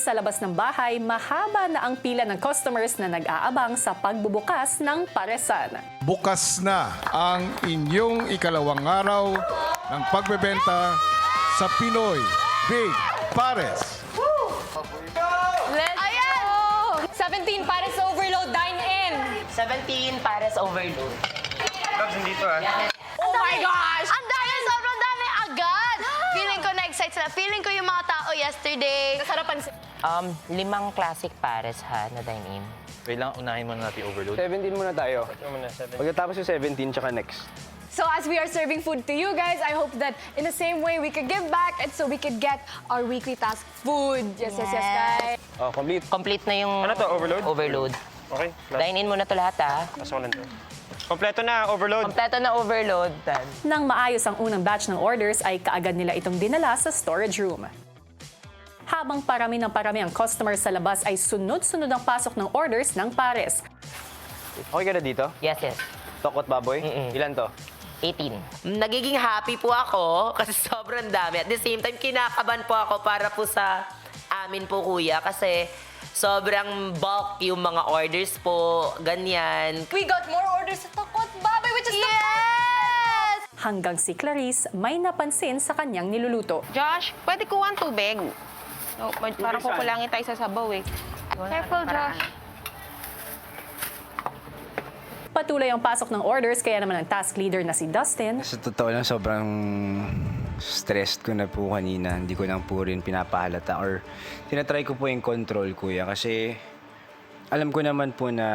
sa labas ng bahay, mahaba na ang pila ng customers na nag-aabang sa pagbubukas ng paresan. Bukas na ang inyong ikalawang araw ng pagbebenta sa Pinoy Big Pares. Let's go! 17 Pares Overload Dine-In! 17 Pares Overload. Oh my gosh! Ang dami, sobrang dami agad! Feeling ko na-excite sila. Feeling ko yung mga tao yesterday. Nasarapan si... 5 classic Pares ha, na dine-in. Wait lang, unahin muna natin overload. 17 muna tayo. Pagkatapos yung 17, tsaka next. So as we are serving food to you guys, I hope that in the same way we could give back and so we could get our weekly task food. Yes, guys. Oh, complete. Complete na yung... Ano to, overload? Overload. Okay. Dine-in muna to lahat ha. Pasok lang to. Kompleto na, overload. Kompleto na overload. Nang maayos ang unang batch ng orders ay kaagad nila itong dinala sa storage room. Habang parami ang customers sa labas ay sunod-sunod ang pasok ng orders ng Pares. Okay ka na dito? Yes. Tokot baboy? Ilan to? 18. Nagiging happy po ako kasi sobrang dami. At the same time, kinakabahan po ako para po sa amin po, kuya. Kasi sobrang bulk yung mga orders po, ganyan. We got more orders sa Tokot Baboy, which is Yes! Hanggang si Clarice may napansin sa kanyang niluluto. Josh, pwede kuha ang tubig. No, parang kukulangin tayo sa sabaw eh. Careful, Josh. Patuloy ang pasok ng orders kaya naman ang task leader na si Dustin Sa totoo lang, sobrang stressed ko na po kanina. Hindi ko lang po rin pinapahalata or tinatry ko po yung control, kuya. Kasi alam ko naman po na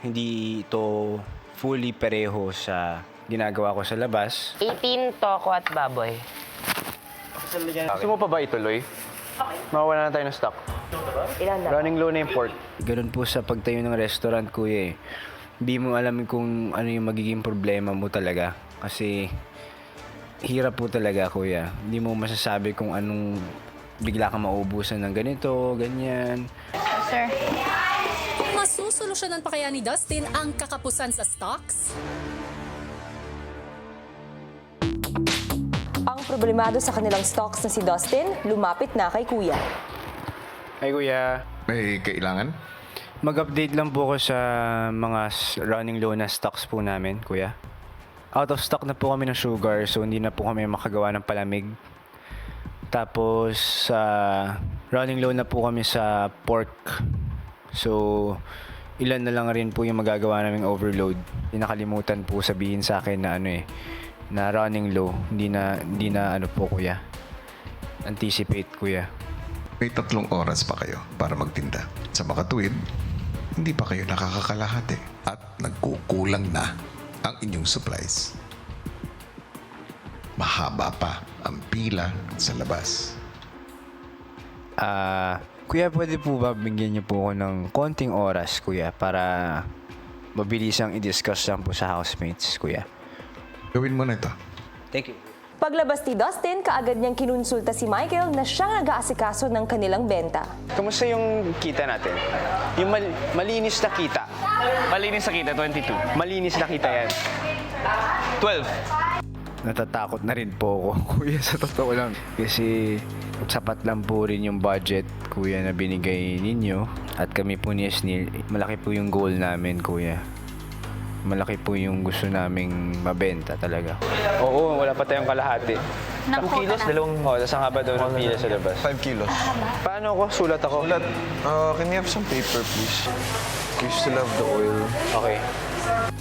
hindi ito fully pareho sa ginagawa ko sa labas. 18 toko at baboy. Gusto mo pa ba ituloy? Mawawala na tayo ng stock. Ilan na? Running low na yung pork. Ganun po sa pagtayo ng restaurant, kuya eh. Hindi mo alam kung ano yung magiging problema mo talaga. Kasi hirap po talaga, kuya. Hindi mo masasabi kung anong bigla kang maubusan ng ganito, ganyan. Sir. Masusolusyonan pa kaya ni Dustin ang kakapusan sa stocks? Ang problemado sa kanilang stocks na si Dustin, lumapit na kay Kuya. Ay, kuya. May kailangan? Mag-update lang po ako sa mga running low na stocks po namin, kuya. Out of stock na po kami ng sugar, so hindi na po kami makagawa ng palamig. Tapos, running low na po kami sa pork. So, ilan na lang rin po yung magagawa naming overload. Nakalimutan po sabihin sa akin na na running low. Hindi na po, kuya. Anticipate, kuya. May 3 oras pa kayo para magtinda. Sa makatuwid, hindi pa kayo nakakakalahati at nagkukulang na ang inyong supplies. Mahaba pa ang pila sa labas. Kuya, pwede po ba bigyan niyo po ako ng konting oras, kuya, para mabilisang i-discuss lang po sa housemates, kuya? Gawin mo na ito. Thank you. Paglabas ni Dustin, kaagad niyang kinonsulta si Michael na siyang nag-aasikaso ng kanilang benta. Kamusta yung kita natin? Yung malinis na kita. Malinis sa kita, 22. Malinis na kita yan. 12. Natatakot na rin po ako, kuya, sa totoo lang. Kasi sapat lang po rin yung budget, kuya, na binigay ninyo. At kami po ni Esnil, malaki po yung goal namin, kuya. Malaki po yung gusto naming mabenta talaga. Oo, wala pa tayong kalahati. 2 kilos? Tapos ang haba daw ng pila sa labas. 5 kilos. Paano ako? Sulat ako? Sulat. Can we have some paper, please? We still have the oil. Okay.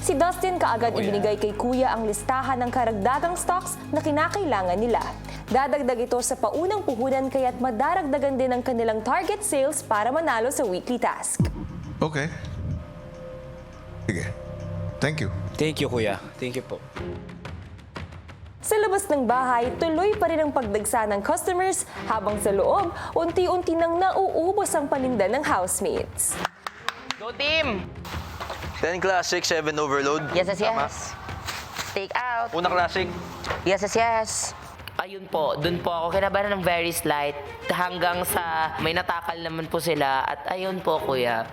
Si Dustin kaagad ibinigay kay Kuya ang listahan ng karagdagang stocks na kinakailangan nila. Dadagdag ito sa paunang puhunan kaya't madaragdagan din ang kanilang target sales para manalo sa weekly task. Okay. Sige. Thank you. Thank you, kuya. Thank you po. Sa labas ng bahay, tuloy pa rin ang pagdagsa ng customers habang sa loob, unti-unti nang nauubos ang paninda ng housemates. Go team! 10 classic, 7 overload. Yes. Take out. Una classic. Yes. Ayun po, dun po ako kinabahan ng very slight hanggang sa may natakal naman po sila at ayun po, kuya.